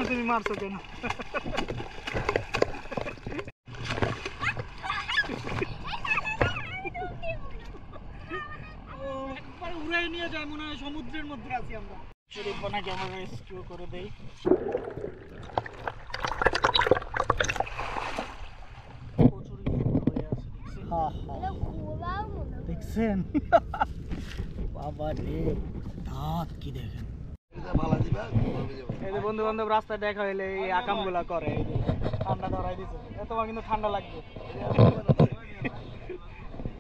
তুমি মারছো কেন? একবার উড়াই নিয়ে যায় মনে হয় সমুদ্রের মধ্যে আছি আমরা। দেখবো না ক্যামেরা রেস্কিউ করে দেই। দেখছেন বাবা রে, দাঁত কি দেখেন। এই যে বন্ধু বান্ধব রাস্তায় দেখা হইলে এই আকাম গুলা করে, ঠান্ডা ধরাই দিচ্ছে। তোমার কিন্তু ঠান্ডা লাগবে।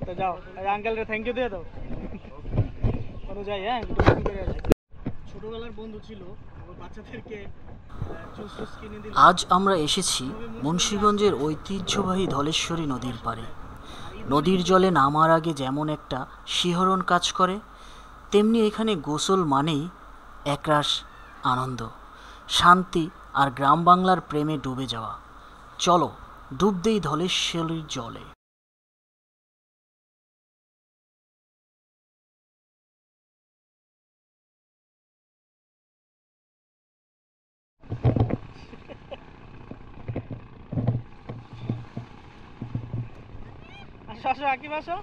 তো যাও আঙ্কেল রে থ্যাংক ইউ দিয়ে দাও। যাই, হ্যাঁ ছোটবেলার বন্ধু ছিল, বাচ্চাদেরকে আজ আমরা এসেছি মুন্সিগঞ্জের ঐতিহ্যবাহী ধলেশ্বরী নদীর পাড়ে। নদীর জলে নামার আগে যেমন একটা শিহরণ কাজ করে, তেমনি এখানে গোসল মানেই একরাশ আনন্দ, শান্তি আর গ্রাম বাংলার প্রেমে ডুবে যাওয়া। চলো ডুব দেই ধলেশ্বরীর জলে। আকিব আসো।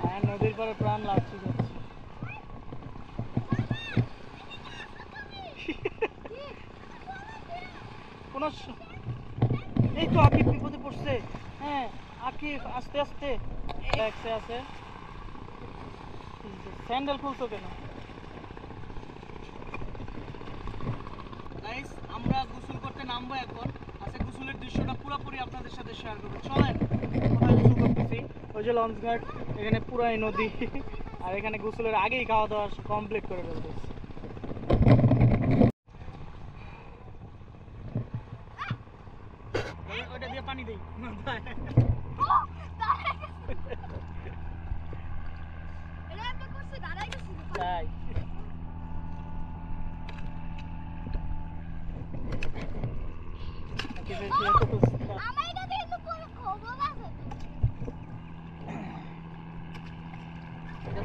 হ্যাঁ, নদীর পরে প্রাণ লাগছে। কোন এই তো আকিব বিপদে পড়ছে। হ্যাঁ আকিব আস্তে আস্তে আছে। স্যান্ডেল খুলছো কেন? গাইস আমরা গোসল করতে নামবো এখন। আচ্ছা গোসলের দৃশ্যটা পুরোপুরি আপনাদের সাথে শেয়ার করবো। চলেন কোথায় গোসল করতেছি। ওই যে লঞ্চ ঘাট, এখানে পুরাই নদী। আর এখানে গোসলের আগেই খাওয়া দাওয়া কমপ্লিট করে ফেলতেছি। ওইটা দিয়ে পানি দিই তাই।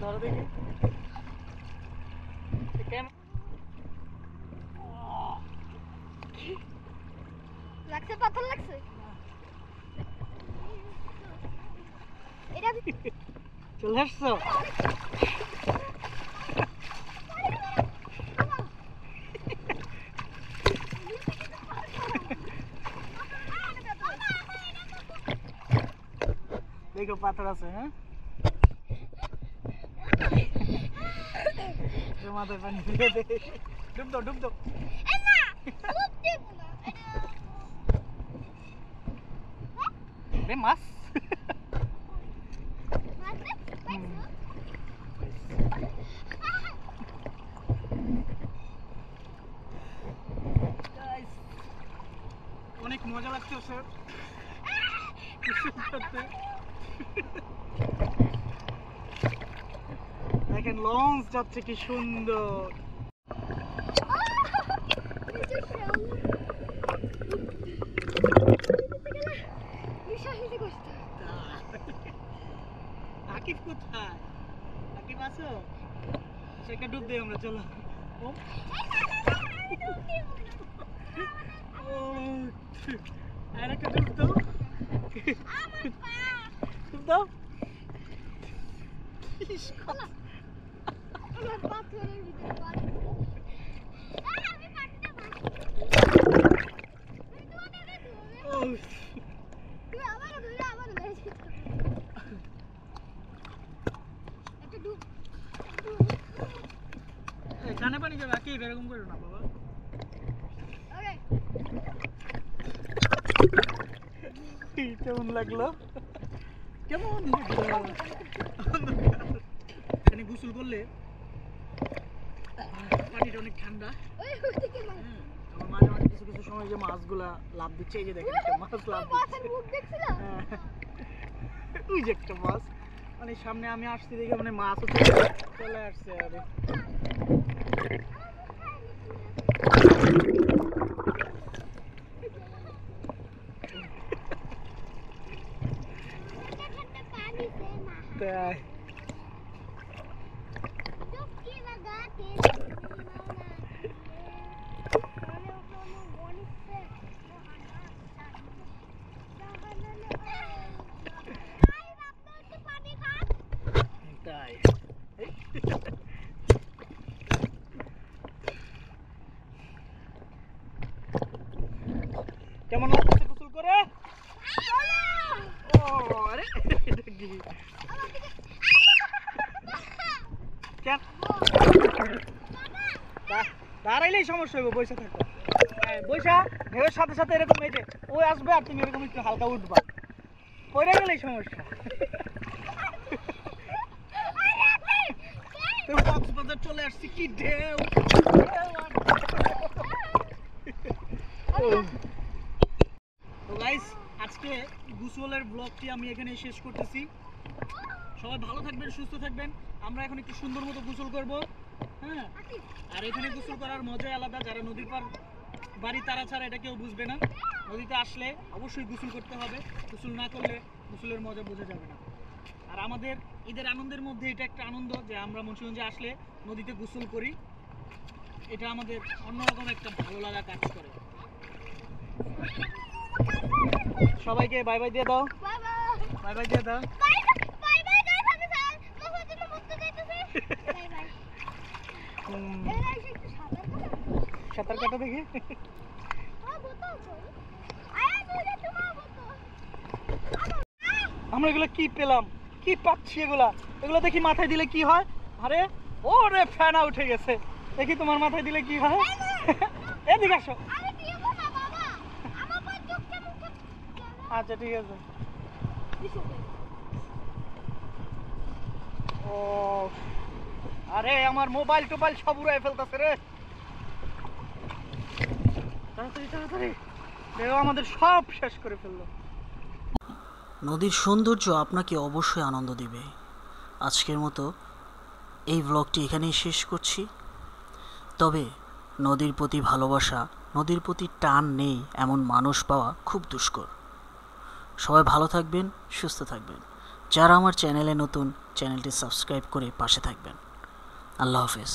ধরো দেখি লাগছে, পাথর লাগছে। চলে আসছো? দেখো পাথর আছে। হ্যাঁ মাথায় পানি দিয়ে দে। ডুব দাও ডুব দাও। মাছ অনেক মজা লাগছে স্যার দেখেন লঞ্চ যাচ্ছে কি সুন্দর। আকিব কোথায়? আকিব আছো? সেটা ডুব দেই আমরা, চলো। আর একটা ডুব দাও, ডুব দাও। কানে পানি যাবে, আকিব এরকম করো না বাবা। কেমন লাগলো? কেমন লাগলো? এখানে গোসল করলে পানিটা অনেক ঠান্ডা। আমার মাঝে মাঝে কিছু কিছু সময় যে মাছগুলা লাভ দিচ্ছে, এই যে দেখেন একটা মাছ লাভ দিচ্ছে। ওই যে একটা মাছ, মানে সামনে আমি আসছি দেখে মানে মাছ চলে আসছে। আরে তাই কেমন লাগছে গোসল করে? ও আরে এটা কি? কেন দাঁড়াইলেই সমস্যা হইব, বৈশা থাকো। বৈশা ঢেউয়ের সাথে সাথে এরকম এই যে ওই আসবে আর তুমি এরকম একটু হালকা উঠবা, পড়ে গেলেই সমস্যা। কক্সবাজার চলে আসছি, কি ঢেউ! তো গাইস, আজকে গোসলের ব্লগটি আমি এখানে শেষ করতেছি। সবাই ভালো থাকবেন, সুস্থ থাকবেন। আমরা এখন একটু সুন্দর মতো গোসল করব, হ্যাঁ। আর এখানে গোসল করার মজাই আলাদা। যারা নদীর পার বাড়ি তারা ছাড়া এটা কেউ বুঝবে না। নদীতে আসলে অবশ্যই গোসল করতে হবে, গোসল না করলে গোসলের মজা বোঝা যাবে না। আর আমাদের ঈদের আনন্দের মধ্যে এটা একটা আনন্দ যে আমরা মুন্সিগঞ্জে আসলে নদীতে গোসল করি। এটা আমাদের অন্যরকম একটা ভালো লাগা কাজ করে। সবাইকে বাই বাই দিয়ে দাও, বাই বাই দিয়ে দাও। সাঁতার কাটা দেখি। আমরা এগুলো কি পেলাম, কি পাচ্ছি এগুলা? এগুলো দেখি মাথায় দিলে কি হয়? আরে ওরে ফ্যানা উঠে গেছে, দেখি তোমার মাথায় দিলে কি হয়। এদিকে আসো। আচ্ছা ঠিক আছে। ও আরে আমার মোবাইল টোবাইল সব উড়াই ফেলতেছে রে। তাড়াতাড়ি তাড়াতাড়ি, দেখো আমাদের সব শেষ করে ফেললো। নদীর সৌন্দর্য আপনাকে অবশ্যই আনন্দ দিবে। আজকের মতো এই ব্লগটি এখানেই শেষ করছি। তবে নদীর প্রতি ভালোবাসা, নদীর প্রতি টান নেই এমন মানুষ পাওয়া খুব দুষ্কর। সবাই ভালো থাকবেন, সুস্থ থাকবেন। যারা আমার চ্যানেলে নতুন, চ্যানেলটি সাবস্ক্রাইব করে পাশে থাকবেন। আল্লাহ হাফেজ।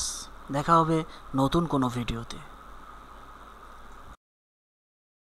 দেখা হবে নতুন কোনো ভিডিওতে।